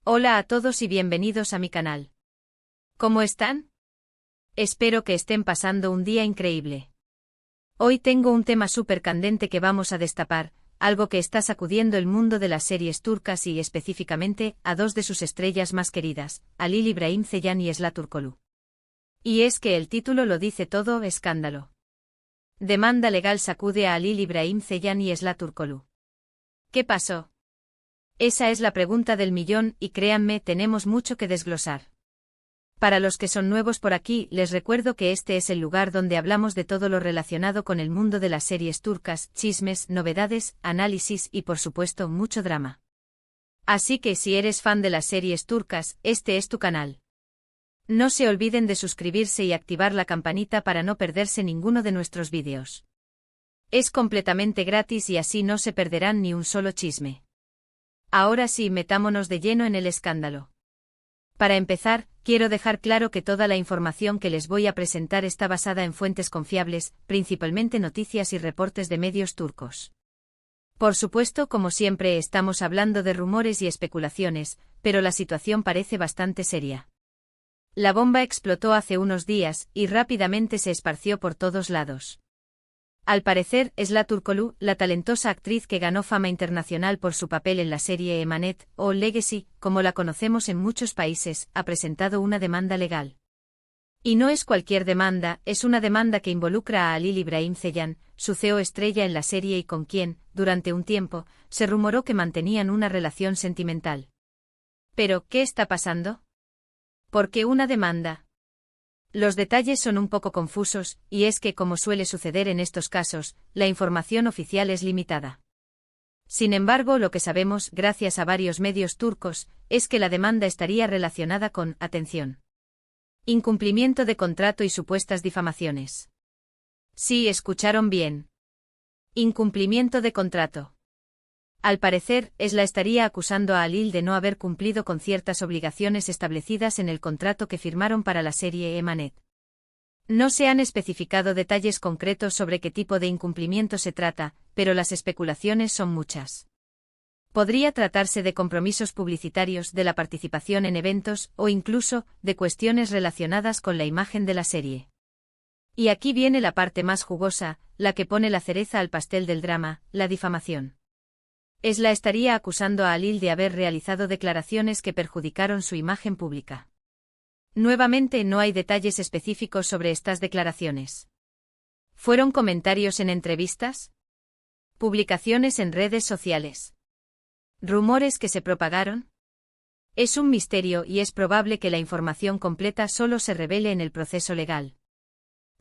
Hola a todos y bienvenidos a mi canal. ¿Cómo están? Espero que estén pasando un día increíble. Hoy tengo un tema súper candente que vamos a destapar, algo que está sacudiendo el mundo de las series turcas y específicamente a dos de sus estrellas más queridas, Halil İbrahim Ceylan y Esla Turkoglu. Y es que el título lo dice todo: escándalo. Demanda legal sacude a Halil İbrahim Ceylan y Esla Turkoglu. ¿Qué pasó? Esa es la pregunta del millón y créanme, tenemos mucho que desglosar. Para los que son nuevos por aquí, les recuerdo que este es el lugar donde hablamos de todo lo relacionado con el mundo de las series turcas, chismes, novedades, análisis y por supuesto mucho drama. Así que si eres fan de las series turcas, este es tu canal. No se olviden de suscribirse y activar la campanita para no perderse ninguno de nuestros vídeos. Es completamente gratis y así no se perderán ni un solo chisme. Ahora sí, metámonos de lleno en el escándalo. Para empezar, quiero dejar claro que toda la información que les voy a presentar está basada en fuentes confiables, principalmente noticias y reportes de medios turcos. Por supuesto, como siempre, estamos hablando de rumores y especulaciones, pero la situación parece bastante seria. La bomba explotó hace unos días y rápidamente se esparció por todos lados. Al parecer, Esla Turkoglu, la talentosa actriz que ganó fama internacional por su papel en la serie Emanet, o Legacy, como la conocemos en muchos países, ha presentado una demanda legal. Y no es cualquier demanda, es una demanda que involucra a Halil İbrahim Ceylan, su CEO estrella en la serie y con quien, durante un tiempo, se rumoró que mantenían una relación sentimental. Pero, ¿qué está pasando? ¿Por qué una demanda? Los detalles son un poco confusos, y es que, como suele suceder en estos casos, la información oficial es limitada. Sin embargo, lo que sabemos, gracias a varios medios turcos, es que la demanda estaría relacionada con, atención, incumplimiento de contrato y supuestas difamaciones. Sí, escucharon bien. Incumplimiento de contrato. Al parecer, Esla estaría acusando a Halil de no haber cumplido con ciertas obligaciones establecidas en el contrato que firmaron para la serie Emanet. No se han especificado detalles concretos sobre qué tipo de incumplimiento se trata, pero las especulaciones son muchas. Podría tratarse de compromisos publicitarios, de la participación en eventos o incluso de cuestiones relacionadas con la imagen de la serie. Y aquí viene la parte más jugosa, la que pone la cereza al pastel del drama: la difamación. Esla estaría acusando a Halil de haber realizado declaraciones que perjudicaron su imagen pública. Nuevamente, no hay detalles específicos sobre estas declaraciones. ¿Fueron comentarios en entrevistas? ¿Publicaciones en redes sociales? ¿Rumores que se propagaron? Es un misterio y es probable que la información completa solo se revele en el proceso legal.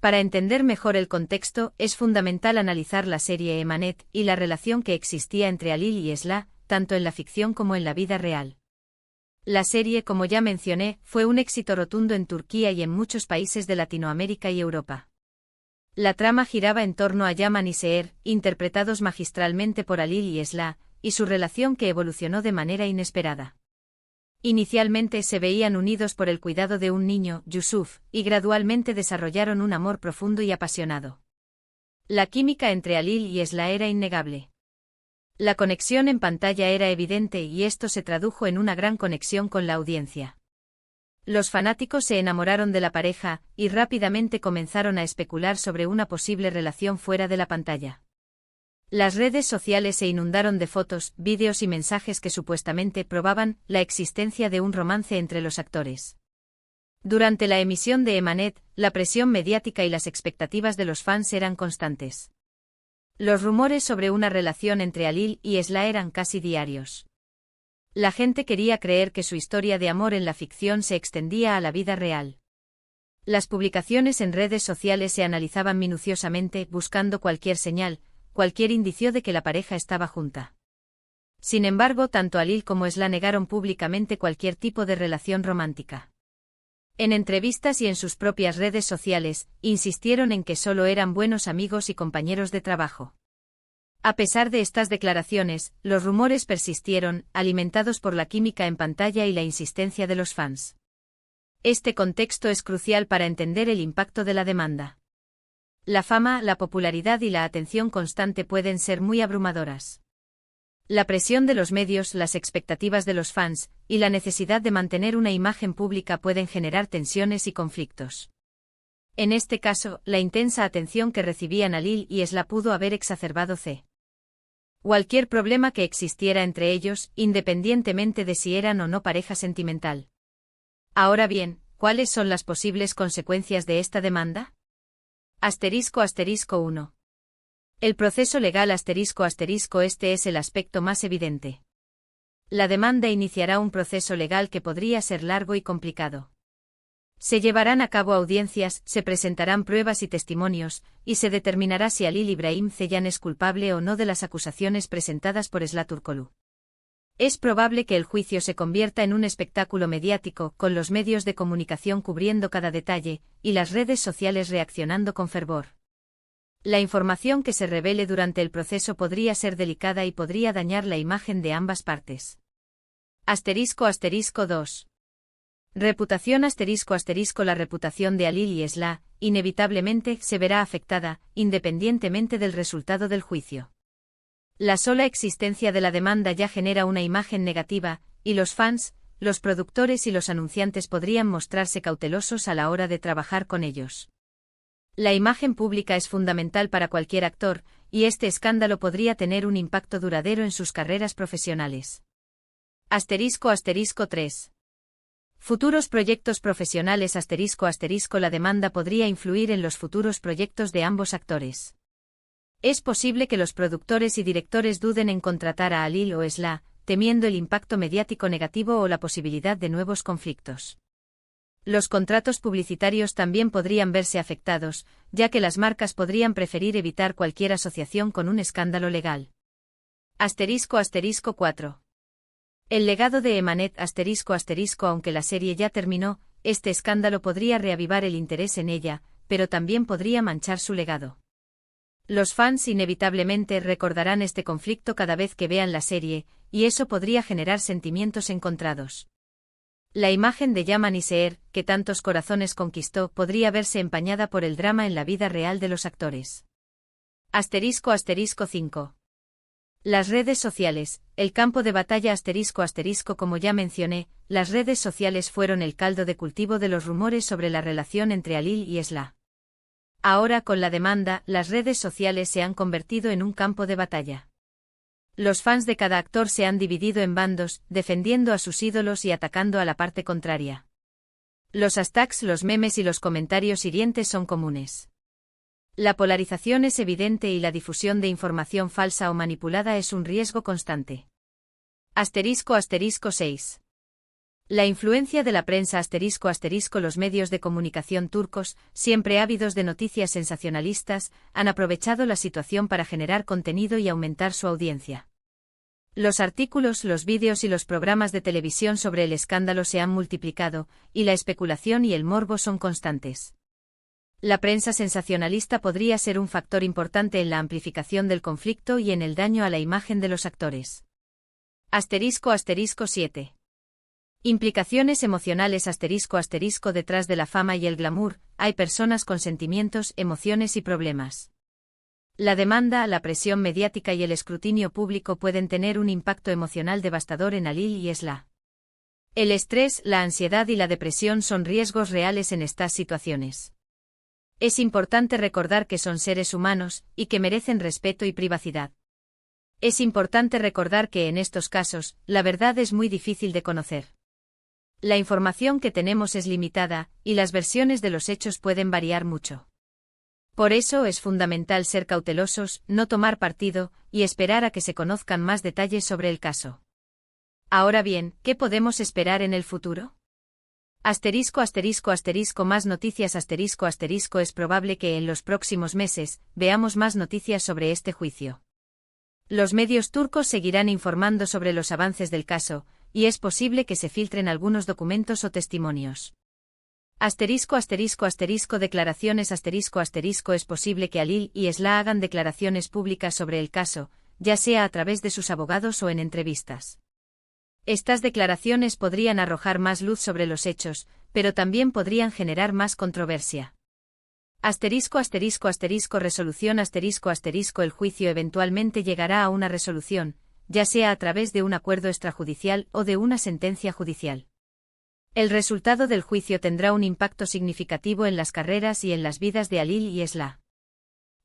Para entender mejor el contexto, es fundamental analizar la serie Emanet y la relación que existía entre Halil y Esla, tanto en la ficción como en la vida real. La serie, como ya mencioné, fue un éxito rotundo en Turquía y en muchos países de Latinoamérica y Europa. La trama giraba en torno a Yaman y Seher, interpretados magistralmente por Halil y Esla, y su relación que evolucionó de manera inesperada. Inicialmente se veían unidos por el cuidado de un niño, Yusuf, y gradualmente desarrollaron un amor profundo y apasionado. La química entre Halil y Esla era innegable. La conexión en pantalla era evidente y esto se tradujo en una gran conexión con la audiencia. Los fanáticos se enamoraron de la pareja y rápidamente comenzaron a especular sobre una posible relación fuera de la pantalla. Las redes sociales se inundaron de fotos, vídeos y mensajes que supuestamente probaban la existencia de un romance entre los actores. Durante la emisión de Emanet, la presión mediática y las expectativas de los fans eran constantes. Los rumores sobre una relación entre Halil y Esla eran casi diarios. La gente quería creer que su historia de amor en la ficción se extendía a la vida real. Las publicaciones en redes sociales se analizaban minuciosamente, buscando cualquier señal, cualquier indicio de que la pareja estaba junta. Sin embargo, tanto Halil como Esla negaron públicamente cualquier tipo de relación romántica. En entrevistas y en sus propias redes sociales, insistieron en que solo eran buenos amigos y compañeros de trabajo. A pesar de estas declaraciones, los rumores persistieron, alimentados por la química en pantalla y la insistencia de los fans. Este contexto es crucial para entender el impacto de la demanda. La fama, la popularidad y la atención constante pueden ser muy abrumadoras. La presión de los medios, las expectativas de los fans, y la necesidad de mantener una imagen pública pueden generar tensiones y conflictos. En este caso, la intensa atención que recibían Alil y Esla pudo haber exacerbado cualquier problema que existiera entre ellos, independientemente de si eran o no pareja sentimental. Ahora bien, ¿cuáles son las posibles consecuencias de esta demanda? **1. El proceso legal **, este es el aspecto más evidente. La demanda iniciará un proceso legal que podría ser largo y complicado. Se llevarán a cabo audiencias, se presentarán pruebas y testimonios, y se determinará si Alil Ibrahim Ceylan es culpable o no de las acusaciones presentadas por Esla Turkoglu. Es probable que el juicio se convierta en un espectáculo mediático, con los medios de comunicación cubriendo cada detalle, y las redes sociales reaccionando con fervor. La información que se revele durante el proceso podría ser delicada y podría dañar la imagen de ambas partes. *2. Reputación *, la reputación de Alil y Esla, inevitablemente, se verá afectada, independientemente del resultado del juicio. La sola existencia de la demanda ya genera una imagen negativa, y los fans, los productores y los anunciantes podrían mostrarse cautelosos a la hora de trabajar con ellos. La imagen pública es fundamental para cualquier actor, y este escándalo podría tener un impacto duradero en sus carreras profesionales. *3. Futuros proyectos profesionales *, la demanda podría influir en los futuros proyectos de ambos actores. Es posible que los productores y directores duden en contratar a Alil o Esla, temiendo el impacto mediático negativo o la posibilidad de nuevos conflictos. Los contratos publicitarios también podrían verse afectados, ya que las marcas podrían preferir evitar cualquier asociación con un escándalo legal. *4. El legado de Emanet *, aunque la serie ya terminó, este escándalo podría reavivar el interés en ella, pero también podría manchar su legado. Los fans inevitablemente recordarán este conflicto cada vez que vean la serie, y eso podría generar sentimientos encontrados. La imagen de Yaman y Seher, que tantos corazones conquistó, podría verse empañada por el drama en la vida real de los actores. *5. Las redes sociales, el campo de batalla *, como ya mencioné, las redes sociales fueron el caldo de cultivo de los rumores sobre la relación entre Alil y Esla. Ahora con la demanda, las redes sociales se han convertido en un campo de batalla. Los fans de cada actor se han dividido en bandos, defendiendo a sus ídolos y atacando a la parte contraria. Los hashtags, los memes y los comentarios hirientes son comunes. La polarización es evidente y la difusión de información falsa o manipulada es un riesgo constante. *6. La influencia de la prensa *, los medios de comunicación turcos, siempre ávidos de noticias sensacionalistas, han aprovechado la situación para generar contenido y aumentar su audiencia. Los artículos, los vídeos y los programas de televisión sobre el escándalo se han multiplicado, y la especulación y el morbo son constantes. La prensa sensacionalista podría ser un factor importante en la amplificación del conflicto y en el daño a la imagen de los actores. *7. Implicaciones emocionales detrás de la fama y el glamour, hay personas con sentimientos, emociones y problemas. La demanda, la presión mediática y el escrutinio público pueden tener un impacto emocional devastador en Alil y Esla. El estrés, la ansiedad y la depresión son riesgos reales en estas situaciones. Es importante recordar que son seres humanos, y que merecen respeto y privacidad. Es importante recordar que en estos casos, la verdad es muy difícil de conocer. La información que tenemos es limitada, y las versiones de los hechos pueden variar mucho. Por eso es fundamental ser cautelosos, no tomar partido, y esperar a que se conozcan más detalles sobre el caso. Ahora bien, ¿qué podemos esperar en el futuro? **, más noticias *, es probable que en los próximos meses, veamos más noticias sobre este juicio. Los medios turcos seguirán informando sobre los avances del caso, y es posible que se filtren algunos documentos o testimonios. Declaraciones es posible que Alil y Esla hagan declaraciones públicas sobre el caso, ya sea a través de sus abogados o en entrevistas. Estas declaraciones podrían arrojar más luz sobre los hechos, pero también podrían generar más controversia. Resolución el juicio eventualmente llegará a una resolución, ya sea a través de un acuerdo extrajudicial o de una sentencia judicial. El resultado del juicio tendrá un impacto significativo en las carreras y en las vidas de Halil y Esla.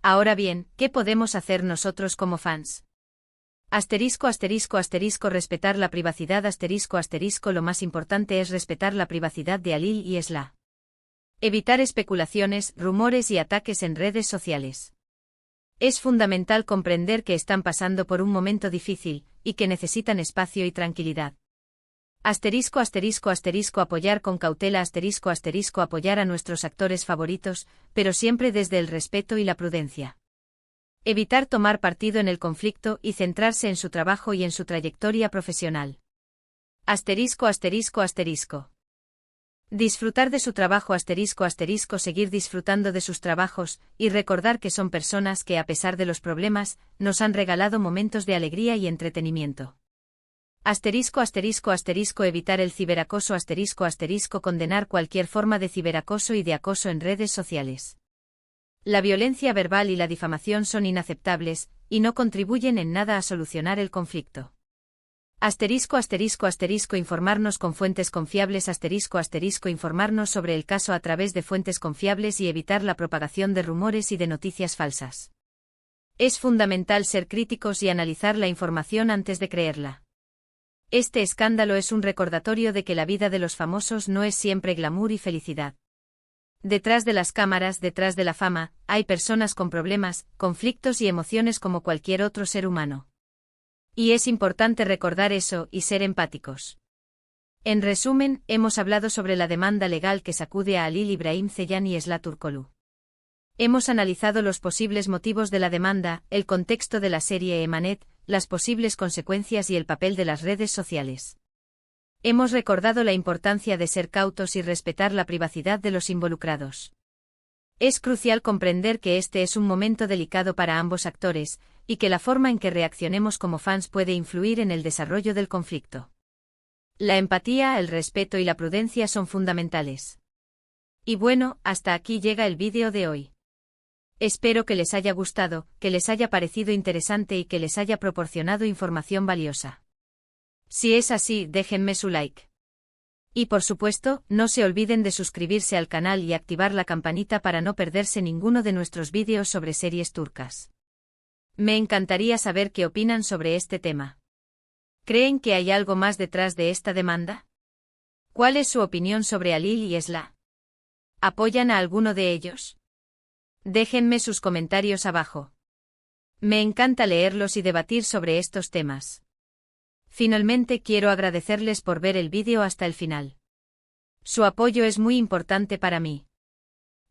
Ahora bien, ¿qué podemos hacer nosotros como fans? Respetar la privacidad. Lo más importante es respetar la privacidad de Halil y Esla. Evitar especulaciones, rumores y ataques en redes sociales. Es fundamental comprender que están pasando por un momento difícil, y que necesitan espacio y tranquilidad. Apoyar con cautela. Apoyar a nuestros actores favoritos, pero siempre desde el respeto y la prudencia. Evitar tomar partido en el conflicto y centrarse en su trabajo y en su trayectoria profesional. Disfrutar de su trabajo. Seguir disfrutando de sus trabajos, y recordar que son personas que, a pesar de los problemas, nos han regalado momentos de alegría y entretenimiento. Evitar el ciberacoso. Condenar cualquier forma de ciberacoso y de acoso en redes sociales. La violencia verbal y la difamación son inaceptables, y no contribuyen en nada a solucionar el conflicto. Informarnos con fuentes confiables. Informarnos sobre el caso a través de fuentes confiables y evitar la propagación de rumores y de noticias falsas. Es fundamental ser críticos y analizar la información antes de creerla. Este escándalo es un recordatorio de que la vida de los famosos no es siempre glamour y felicidad. Detrás de las cámaras, detrás de la fama, hay personas con problemas, conflictos y emociones como cualquier otro ser humano. Y es importante recordar eso y ser empáticos. En resumen, hemos hablado sobre la demanda legal que sacude a Halil Ibrahim Ceylan y Esla Turkoglu. Hemos analizado los posibles motivos de la demanda, el contexto de la serie Emanet, las posibles consecuencias y el papel de las redes sociales. Hemos recordado la importancia de ser cautos y respetar la privacidad de los involucrados. Es crucial comprender que este es un momento delicado para ambos actores, y que la forma en que reaccionemos como fans puede influir en el desarrollo del conflicto. La empatía, el respeto y la prudencia son fundamentales. Y bueno, hasta aquí llega el vídeo de hoy. Espero que les haya gustado, que les haya parecido interesante y que les haya proporcionado información valiosa. Si es así, déjenme su like. Y por supuesto, no se olviden de suscribirse al canal y activar la campanita para no perderse ninguno de nuestros vídeos sobre series turcas. Me encantaría saber qué opinan sobre este tema. ¿Creen que hay algo más detrás de esta demanda? ¿Cuál es su opinión sobre Halil y Esla? ¿Apoyan a alguno de ellos? Déjenme sus comentarios abajo. Me encanta leerlos y debatir sobre estos temas. Finalmente quiero agradecerles por ver el vídeo hasta el final. Su apoyo es muy importante para mí.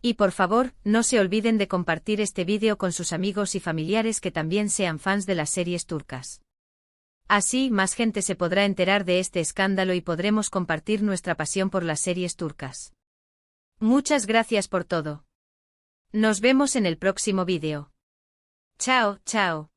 Y por favor, no se olviden de compartir este vídeo con sus amigos y familiares que también sean fans de las series turcas. Así, más gente se podrá enterar de este escándalo y podremos compartir nuestra pasión por las series turcas. Muchas gracias por todo. Nos vemos en el próximo vídeo. Chao, chao.